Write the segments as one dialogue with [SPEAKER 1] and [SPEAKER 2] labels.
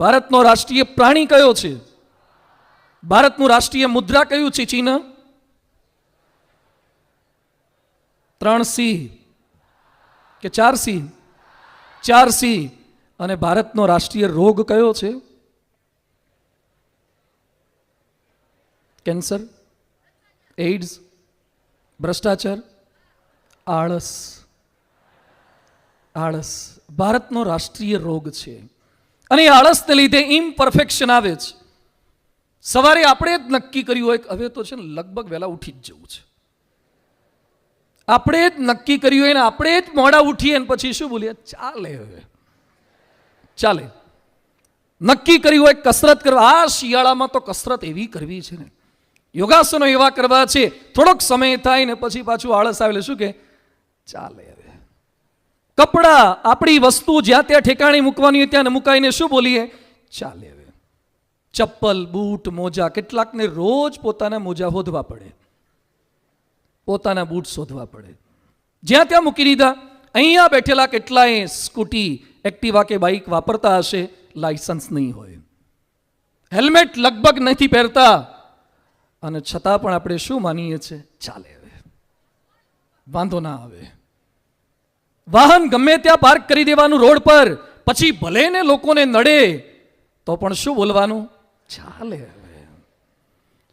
[SPEAKER 1] ભારતનો રાષ્ટ્રીય પ્રાણી કયો છે? ભારતનું રાષ્ટ્રીય મુદ્રા કયું છે? ચિહ્ન 3C કે 4C? 4C. અને ભારતનો રાષ્ટ્રીય રોગ કયો છે? કેન્સર, એઇડ્સ, ભ્રષ્ટાચાર, આળસ. આળસ ભારતનો રાષ્ટ્રીય રોગ છે. અને એ આળસને લીધે ઇમ્પરફેક્શન આવે છે. સવારે આપણે જ નક્કી કર્યું હોય કે હવે તો છે ને લગભગ વહેલા ઉઠી જ જવું છે. આપણે જ નક્કી કર્યું હોય ને આપણે જ મોડા ઉઠીએ ને પછી શું બોલીએ? ચાલે હવે ચાલે. નક્કી કર્યું હોય કસરત કરવા, આ શિયાળામાં તો કસરત એવી કરવી છે ને, યોગાસનો એવા કરવા છે, થોડોક સમય થાય ને પછી પાછું આળસ આવે. શું કે ચાલે હવે. કપડા, આપણી વસ્તુ જ્યાં ત્યાં ઠેકાણે મૂકવાની હોય ત્યાં મુકાઈને શું બોલીએ? ચાલે હવે. ચપ્પલ, બૂટ, મોજા, કેટલાકને રોજ પોતાના મોજા શોધવા પડે, પોતાના બૂટ શોધવા પડે. જ્યાં ત્યાં મૂકી દીધા. અહીંયા બેઠેલા કેટલાય સ્કૂટી, એક્ટિવા કે બાઇક વાપરતા હશે, લાયસન્સ નહીં હોય, હેલ્મેટ લગભગ નથી પહેરતા, અને છતાં પણ આપણે શું માનીએ છીએ? ચાલે હવે, વાંધો ના આવે. વાહન ગમે ત્યાં પાર્ક કરી દેવાનું રોડ પર, પછી ભલે ને લોકોને નડે તો પણ શું બોલવાનું? ચાલે હવે.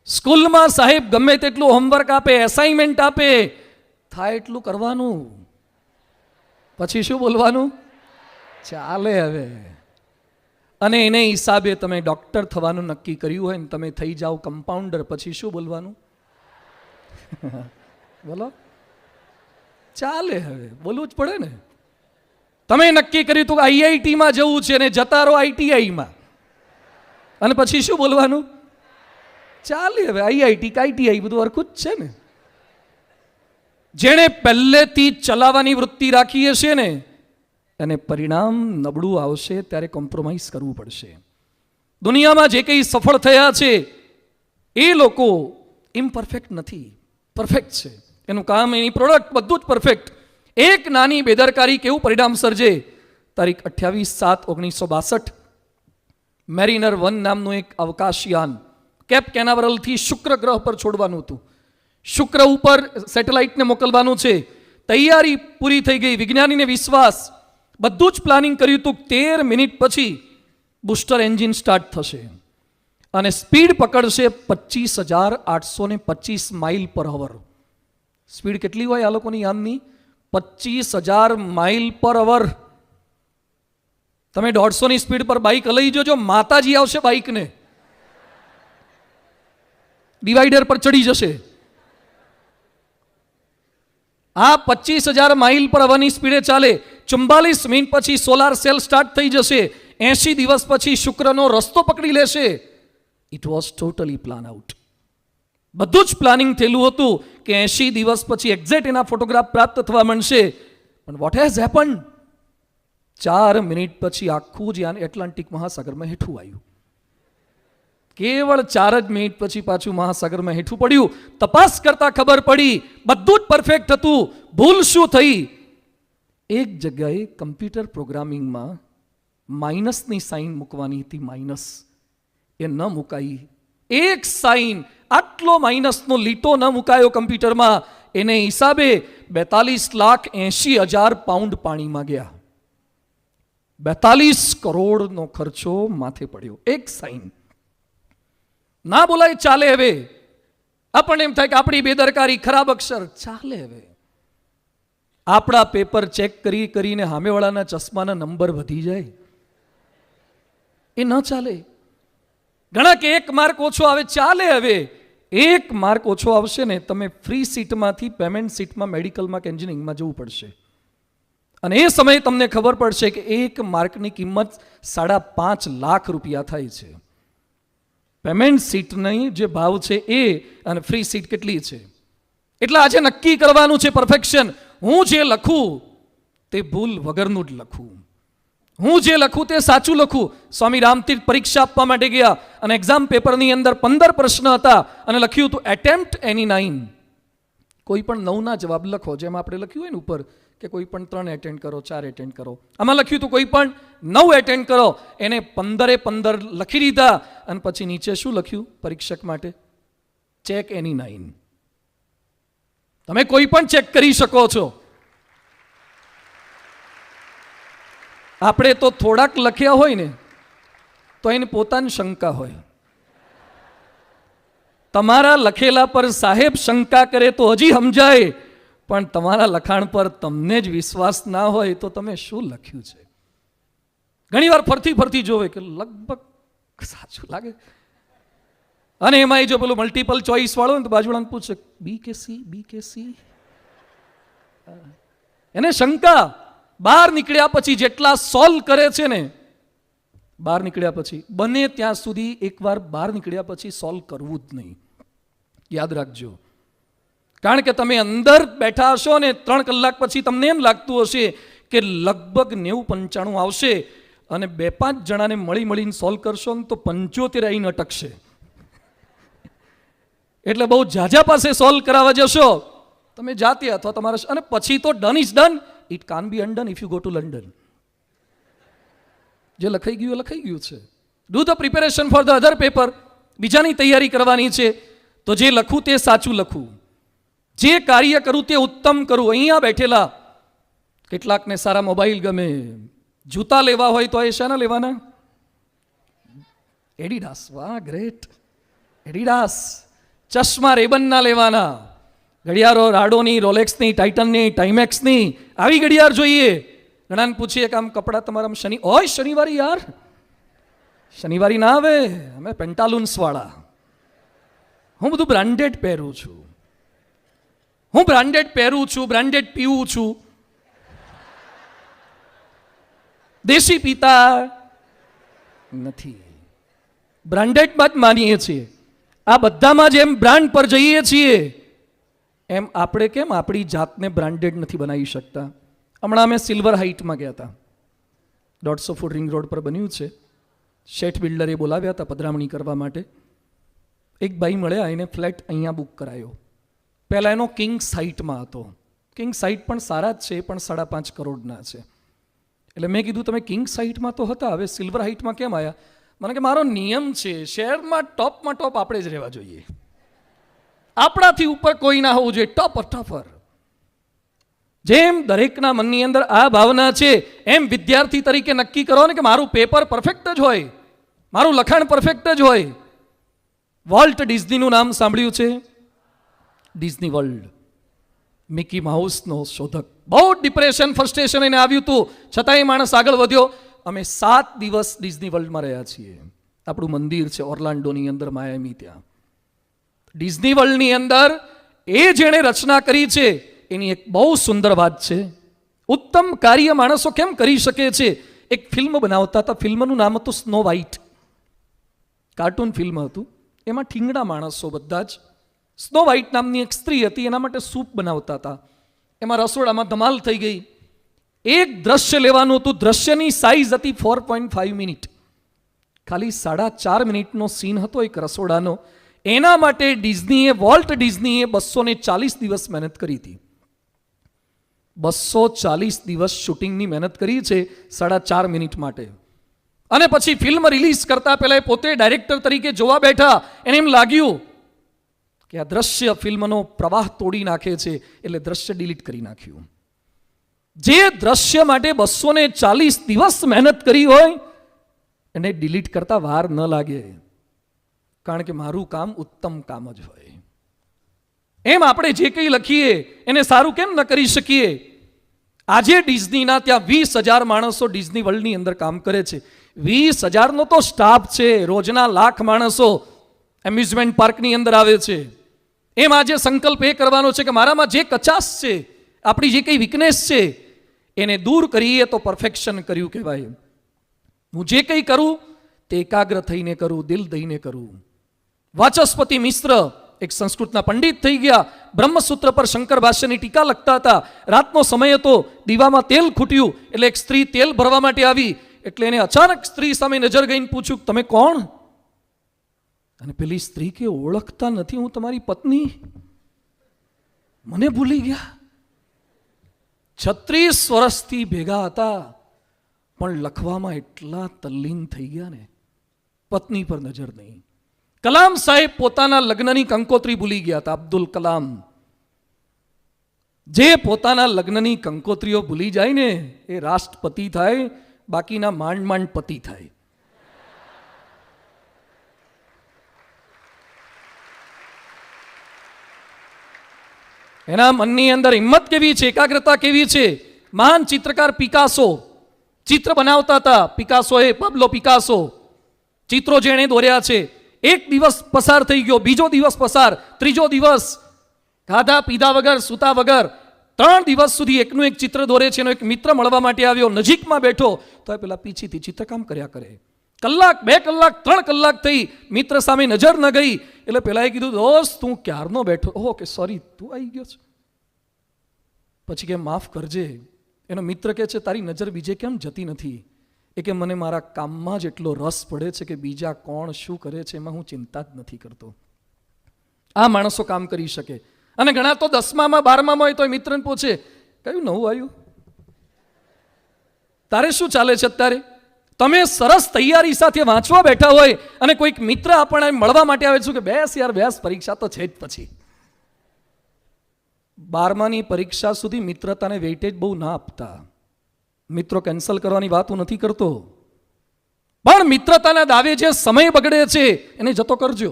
[SPEAKER 1] સ્કૂલમાં સાહેબ ગમે તેટલું હોમવર્ક આપે, એસાઇનમેન્ટ આપે, થાય એટલું કરવાનું, પછી શું બોલવાનું? ચાલે હવે. અને એને હિસાબે તમે ડોક્ટર થવાનું નક્કી કર્યું હોય ને તમે થઈ જાઓ કમ્પાઉન્ડર, પછી શું બોલવાનું? બોલો, ચાલે હવે, બોલવું જ પડે ને. તમે નક્કી કર્યું તું આઈઆઈટીમાં જવું છે ને જતા રહો આઈટીઆઈમાં, અને પછી શું બોલવાનું? ચાલે હવે. આઈઆઈટી કે આઈટીઆઈ બધું હરખું જ છે ને. જેણે પહેલેથી ચલાવવાની વૃત્તિ રાખી હશે ને અને પરિણામ નબળું આવશે ત્યારે કોમ્પ્રોમાઇઝ કરવું પડશે. દુનિયામાં જે કંઈ સફળ થયા છે એ લોકો ઇમ્પરફેક્ટ નથી, પરફેક્ટ છે. એનું કામ, એની પ્રોડક્ટ બધું જ પરફેક્ટ. એક નાની બેદરકારી કેવું પરિણામ સર્જે? તારીખ 28/7/1962 મેરિનર 1 નામનું એક અવકાશયાન કેપ કેનાવરલથી શુક્ર ગ્રહ પર છોડવાનું હતું. શુક્ર ઉપર સેટેલાઇટને મોકલવાનું છે. તૈયારી પૂરી થઈ ગઈ, વિજ્ઞાનીને વિશ્વાસ, બધું જ પ્લાનિંગ કર્યું હતું. 13 મિનિટ પછી બુસ્ટર એન્જિન સ્ટાર્ટ થશે અને સ્પીડ પકડશે 25,825 માઇલ પર અવર. સ્પીડ કેટલી હોય આ લોકોની યાનની? 25,000 માઇલ પર અવર. તમે 150ની સ્પીડ પર બાઇક લઈ જોજો, માતાજી આવશે બાઇકને, ડિવાઈડર પર ચડી જશે. આ 25,000 માઇલ પર અવરની સ્પીડે ચાલે. 44 મિનિટ પછી સોલાર સેલ સ્ટાર્ટ થઈ જશે. 80 દિવસ પછી શુક્રનો રસ્તો પકડી લેશે. It was totally plan out. બધું જ પ્લાનિંગ થયેલું હતું કે 80 દિવસ પછી એક્ઝેક્ટ એના ફોટોગ્રાફ પ્રાપ્ત થવા માંડશે. પણ વોટ હેઝ હેપન્ડ? 4 મિનિટ પછી આખું જ યાન એટલાન્ટિક મહાસાગરમાં હેઠું આવ્યું. કેવળ 4 જ મિનિટ પછી પાછું મહાસાગરમાં હેઠું પડ્યું. તપાસ કરતા ખબર પડી બધું જ પરફેક્ટ હતું. ભૂલ શું થઈ? એક જગ્યાએ કમ્પ્યુટર પ્રોગ્રામિંગમાં માઇનસની સાઇન મૂકવાની હતી, માઇનસ, એ ન મુકાઈ. એક સાઇન, આટલો માઇનસનો લીટો ન મુકાયો કમ્પ્યુટરમાં. એને હિસાબે 42,80,000 પાઉન્ડ પાણીમાં ગયા. 42 કરોડનો ખર્ચો માથે પડ્યો. એક સાઇન. ના બોલાય ચાલે હવે. આપણને એમ થાય કે આપણી બેદરકારી, ખરાબ અક્ષર, ચાલે હવે. આપણા પેપર ચેક કરી કરીને સામેવાળાના ચશ્માના નંબર વધી જાય, એ ન ચાલે. ઘણા કે 1 માર્ક ઓછો આવે, ચાલે હવે. 1 માર્ક ઓછો આવશે ને તમે ફ્રી સીટમાંથી પેમેન્ટ સીટમાં મેડિકલમાં કે એન્જિનિયરિંગમાં જવું પડશે. અને એ સમયે તમને ખબર પડશે કે 1 માર્કની કિંમત 5.5 લાખ રૂપિયા થાય છે. પેમેન્ટ સીટની જે ભાવ છે એ અને ફ્રી સીટ કેટલી છે. એટલે આજે નક્કી કરવાનું છે પરફેક્શન. હું જે લખું તે ભૂલ વગરનું જ લખું. હું જે લખું તે સાચું લખું. સ્વામી રામતીર્થ પરીક્ષા આપવા માટે ગયા અને એક્ઝામ પેપરની અંદર 15 પ્રશ્ન હતા અને લખ્યું હતું એટેમ્પ્ટ એની 9. કોઈ પણ 9ના જવાબ લખો, જેમ આપણે લખ્યું હોય ને ઉપર કે કોઈ પણ 3 એટેન્ડ કરો, 4 એટેન્ડ કરો. આમાં લખ્યું હતું કોઈ પણ 9 એટેન્ડ કરો. એને 15 લખી દીધા અને પછી નીચે શું લખ્યું પરીક્ષક માટે? ચેક એની 9. તમે કોઈ પણ ચેક કરી શકો છો. આપણે તો થોડાક લખ્યા હોય ને તો એને પોતાની શંકા હોય. તમારા લખેલા પર સાહેબ શંકા કરે તો હજી સમજાય, પણ તમારા લખાણ પર તમને જ વિશ્વાસ ના હોય તો તમે શું લખ્યું છે? ઘણી વાર ફરતી જોવે કે લગભગ સાચું લાગે, અને એમાં જો પેલું મલ્ટિપલ ચોઇસ વાળો ને તો બાજુવાળાને પૂછે બી કે સી. એને શંકા. બહાર નીકળ્યા પછી જેટલા સોલ્વ કરે છે ને, બહાર નીકળ્યા પછી બને ત્યાં સુધી એકવાર બહાર નીકળ્યા પછી સોલ્વ કરવું જ નહીં. યાદ રાખજો. કારણ કે તમે અંદર બેઠા હશો ને 3 કલાક પછી તમને એમ લાગતું હશે કે લગભગ 90-95 આવશે, અને 2-5 જણાને મળીને સોલ્વ કરશો ને તો 75 આવીને અટકશે. એટલે બહુ ઝાઝા પાસે સોલ્વ કરાવવા જશો તમે જાતે અથવા તમારા, અને પછી તો done is done. It can be undone if you go to London. જે લખાઈ ગયું છે. Do the preparation for the other paper. બીજાની તૈયારી કરવાની છે તો જે લખું તે સાચું લખું, જે કાર્ય કરું તે ઉત્તમ કરું. અહીંયા બેઠેલા કેટલાકને સારા મોબાઈલ ગમે, જૂતા લેવા હોય તો એ શાના લેવાના? એડિડાસ. વાહ, ગ્રેટ, એડિડાસ. ચશ્મા રેબનના લેવાના, ઘડિયાળો રાડોની, રોલેક્સની, ટાઇટનની, ટાઈમેક્સની, આવી ઘડિયાળ જોઈએ. ઘણાને પૂછીએ કે આમ કપડાં તમારા શનિવારી યાર, શનિવારી ના આવે, અમે પેન્ટાલુન્સ વાળા. હું બધું બ્રાન્ડેડ પહેરું છું, બ્રાન્ડેડ પીવું છું. દેશી પીતા નથી, બ્રાન્ડેડમાં જ માનીએ છીએ. આ બધામાં જેમ બ્રાન્ડ પર જઈએ છીએ એમ આપણે કેમ આપણી જાતને બ્રાન્ડેડ નથી બનાવી શકતા? હમણાં અમે સિલ્વર હાઇટમાં ગયા હતા. 150 ફૂટ રિંગ રોડ પર બન્યું છે. શેઠ બિલ્ડરે બોલાવ્યા હતા પધરામણી કરવા માટે. એક ભાઈ મળ્યા, એને ફ્લેટ અહીંયા બુક કરાયો. પહેલાં એનો કિંગ્સ હાઇટમાં હતો. કિંગ્સ હાઇટ પણ સારા જ છે, પણ 5.5 કરોડના છે. એટલે મેં કીધું તમે કિંગ્સ હાઇટમાં તો હતા, હવે સિલ્વર હાઇટમાં કેમ આવ્યા? મને કે મારો નિયમ છે, શહેરમાં ટોપ આપણે જ રહેવા જોઈએ, આપણાથી ઉપર કોઈ ના હોવું જોઈએ, ટોપર. જેમ દરેકના મનની અંદર આ ભાવના છે એમ વિદ્યાર્થી તરીકે નક્કી કરો ને કે મારું પેપર પરફેક્ટ જ હોય, મારું લખાણ પરફેક્ટ જ હોય. વોલ્ટ ડિઝનીનું નામ સાંભળ્યું છે? ડિઝની વર્લ્ડ, મિકી માઉસનો શોધક. બહુ ડિપ્રેશન, ફ્રસ્ટ્રેશન એને આવ્યું હતું, છતાંય માણસ આગળ વધ્યો. અમે 7 દિવસ ડિઝની વર્લ્ડમાં રહ્યા છીએ. આપણું મંદિર છે ઓર્લાન્ડોની અંદર, માયામી. ત્યાં ડિઝની વર્લ્ડની અંદર એ જેણે રચના કરી છે એની એક બહુ સુંદર વાત છે. ઉત્તમ કાર્ય માણસો કેમ કરી શકે છે? એક ફિલ્મ બનાવતા હતા, ફિલ્મનું નામ હતું સ્નો વ્હાઇટ. કાર્ટૂન ફિલ્મ હતું. એમાં ઠીંગણા માણસો બધા જ. સ્નો વ્હાઇટ નામની એક સ્ત્રી હતી, એના માટે સૂપ બનાવતા હતા. એમાં રસોડામાં ધમાલ થઈ ગઈ. એક દ્રશ્ય લેવાનું હતું, દ્રશ્યની સાઇઝ હતી 4.5 મિનિટ. ખાલી 4.5 મિનિટનો સીન હતો એક રસોડાનો. એના માટે વોલ્ટ ડિઝનીએ 240 દિવસ મહેનત કરી હતી. 240 દિવસ શૂટિંગની મહેનત કરી છે 4.5 મિનિટ માટે. અને પછી ફિલ્મ રિલીઝ કરતા પહેલા પોતે ડાયરેક્ટર તરીકે જોવા બેઠા. એને એમ લાગ્યું કે આ દ્રશ્ય ફિલ્મનો પ્રવાહ તોડી નાખે છે, એટલે દ્રશ્ય ડિલીટ કરી નાખ્યું. જે દ્રશ્ય માટે 240 દિવસ મહેનત કરી હોય એને ડિલીટ કરતા વાર ન લાગે, કારણ કે મારું કામ ઉત્તમ કામ જ હોય. એમ આપણે જે કંઈ લખીએ એને સારું કેમ ન કરી શકીએ? આજે ડિઝનીના ત્યાં 20,000 માણસો ડિઝની વર્લ્ડની અંદર કામ કરે છે. 20,000નો તો સ્ટાફ છે. રોજના લાખ માણસો એમ્યુઝમેન્ટ પાર્કની અંદર આવે છે. એમ આજે સંકલ્પ એ કરવાનો છે કે મારામાં જે કચાશ છે, આપણી જે કંઈ વીકનેસ છે એને દૂર કરીએ તો પરફેક્શન કર્યું કહેવાય. હું જે કંઈ કરું તે એકાગ્ર થઈને કરું, દિલ દઈને કરું. વાચસ્પતિ મિશ્ર એક સંસ્કૃતના પંડિત થઈ ગયા. બ્રહ્મસૂત્ર પર શંકર ભાષ્યની ટીકા લખતા હતા. રાતનો સમય હતો, દીવામાં તેલ ખૂટ્યું, એટલે એક સ્ત્રી તેલ ભરવા માટે આવી. એટલે એને અચાનક સ્ત્રી સામે નજર ગઈને પૂછ્યું, તમે કોણ? અને પેલી સ્ત્રી કે ઓળખતા નથી, હું તમારી પત્ની, મને ભૂલી ગયા. 36 વર્ષથી ભેગા હતા, પણ લખવામાં એટલા તલ્લીન થઈ ગયા ને, પત્ની પર નજર નહીં. કલામ સાહેબ પોતાના લગ્નની કંકોત્રી ભૂલી ગયા હતા. અબ્દુલ કલામ જે પોતાના લગ્નની કંકોત્રીઓ ભૂલી જાય ને એ રાષ્ટ્રપતિ થાય, બાકીના માંડ માંડ પતિ થાય. એના મનની અંદર હિંમત કેવી છે, એકાગ્રતા કેવી છે. મહાન ચિત્રકાર પિકાસો ચિત્ર બનાવતા હતા. પિકાસોએ, પાબ્લો પિકાસો, ચિત્રો જેણે દોર્યા છે. એક દિવસ પસાર થઈ ગયો, બીજો દિવસ પસાર, ત્રીજો દિવસ, ખાધા પીધા વગર, સૂતા વગર 3 દિવસ સુધી એકનું એક ચિત્ર દોરે છે. એનો એક મિત્ર મળવા માટે આવ્યો, નજીકમાં બેઠો તો એ પેલા પીછીથી ચિત્રકામ કર્યા કરે. કલાક, 2 કલાક, 3 કલાક થઈ, મિત્ર સામે નજર ન ગઈ. એટલે પેલાએ કીધું, દોસ્ત તું ક્યારનો બેઠો? ઓહો, કે સોરી, તું આવી ગયો છે. પછી કે માફ કરજે. એનો મિત્ર કહે છે, તારી નજર બીજે કેમ જતી નથી? એ કે મને મારા કામમાં જ એટલો રસ પડે છે કે બીજા કોણ શું કરે છે એમાં હું ચિંતા જ નથી કરતો. આ માણસો કામ કરી શકે. અને ઘણા તો 10માં 12માં હોય તો મિત્રને પૂછે, કયું નવું આવ્યું? તારે શું ચાલે છે અત્યારે? તમે સરસ તૈયારી સાથે વાંચવા બેઠા હોય અને કોઈક મિત્ર આપણને મળવા માટે આવે છે કે બેસ યાર બેસ, પરીક્ષા તો છે જ પછી. 12માની પરીક્ષા સુધી મિત્રતાને વેઇટેજ બહુ ના આપતા. મિત્રો કેન્સલ કરવાની વાત હું નથી કરતો, પણ મિત્રતાના દાવે જે સમય બગડે છે એને જતો કરજો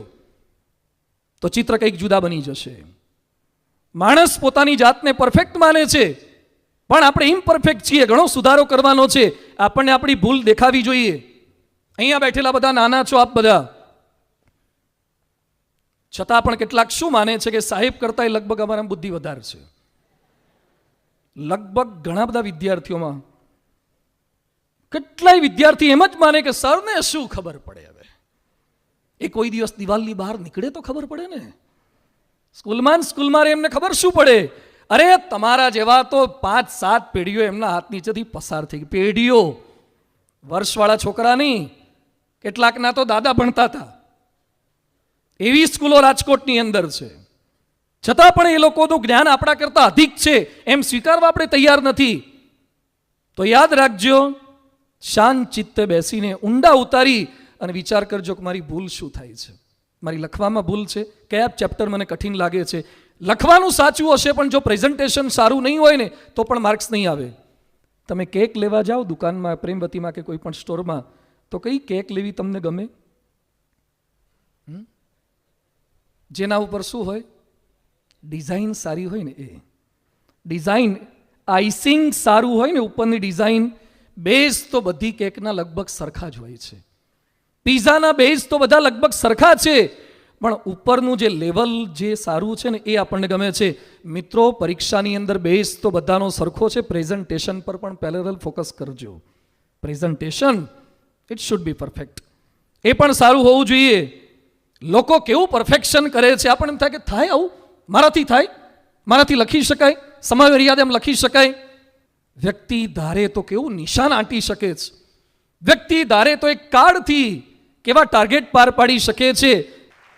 [SPEAKER 1] તો ચિત્ર કંઈક જુદા બની જશે. માણસ પોતાની જાતને પરફેક્ટ માને છે, પણ આપણે ઇમ્પરફેક્ટ છીએ. ઘણો સુધારો કરવાનો છે. આપણને આપણી ભૂલ દેખાવી જોઈએ. અહીંયા બેઠેલા બધા નાના છો આપ બધા, છતાં પણ કેટલાક શું માને છે કે સાહેબ કરતા લગભગ અમારા બુદ્ધિ વધારે છે. લગભગ ઘણા બધા વિદ્યાર્થીઓમાં કેટલાય વિદ્યાર્થી એમ જ માને કે સરને શું ખબર પડે? હવે એ કોઈ દિવસ દિવાલની બહાર નીકળે તો ખબર પડે ને. સ્કૂલમાં એમને ખબર શું પડે? અરે તમારા જેવા તો 5-7 પેઢીઓ એમના હાથ નીચેથી પસાર થઈ ગઈ. પેઢીઓ, વર્ષવાળા છોકરા નહીં. કેટલાકના તો દાદા ભણતા હતા. એવી સ્કૂલો રાજકોટની અંદર છે. છતાં પણ એ લોકોનું જ્ઞાન આપણા કરતા અધિક છે એમ સ્વીકારવા આપણે તૈયાર નથી. તો યાદ રાખજો, શાંત ચિત્તે બેસીને ઊંડા ઉતારી અને વિચાર કરજો કે મારી ભૂલ શું થાય છે. મારી લખવામાં ભૂલ છે, કયા ચેપ્ટર મને કઠિન લાગે છે. લખવાનું સાચું હશે પણ જો પ્રેઝન્ટેશન સારું નહીં હોય ને તો પણ માર્ક્સ નહીં આવે. તમે કેક લેવા જાઓ દુકાનમાં, પ્રેમવતીમાં કે કોઈ પણ સ્ટોરમાં, તો કઈ કેક લેવી તમને ગમે? જેના ઉપર શું હોય? ડિઝાઇન સારી હોય ને એ ડિઝાઇન, આઈસિંગ સારું હોય ને ઉપરની ડિઝાઇન, બેઝ તો બધી કેકના લગભગ સરખા જ હોય છે. પીઝાના બેઝ તો બધા લગભગ સરખા છે, પણ ઉપરનું જે લેવલ જે સારું છે ને એ આપણને ગમે છે. મિત્રો, પરીક્ષાની અંદર બેઝ તો બધાનો સરખો છે, પ્રેઝન્ટેશન પર પણ પેરેલલ ફોકસ કરજો. Presentation it should be perfect. એ પણ સારું હોવું જોઈએ. લોકો કેવું પરફેક્શન કરે છે, આપણને એમ થાય કે થાય આવું, મારાથી થાય, મારાથી લખી શકાય, સમય મર્યાદામાં લખી શકાય. વ્યક્તિ ધારે તો કેવું નિશાન આંટી શકે છે. વ્યક્તિ ધારે તો એક કાર્ડથી કેવા ટાર્ગેટ પાર પાડી શકે છે.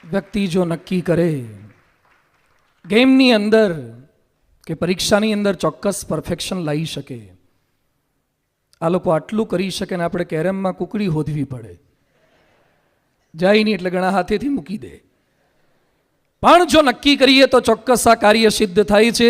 [SPEAKER 1] વ્યક્તિ જો નક્કી કરે ગેમની અંદર કે પરીક્ષાની અંદર ચોક્કસ પરફેક્શન લાવી શકે. આ લોકો આટલું કરી શકે ને આપણે કેરમમાં કુકડી હોદવી પડે. જાય નહીં એટલે ઘણા હાથેથી મૂકી દે. પણ જો નક્કી કરીએ તો ચોક્કસ આ કાર્ય સિદ્ધ થાય છે.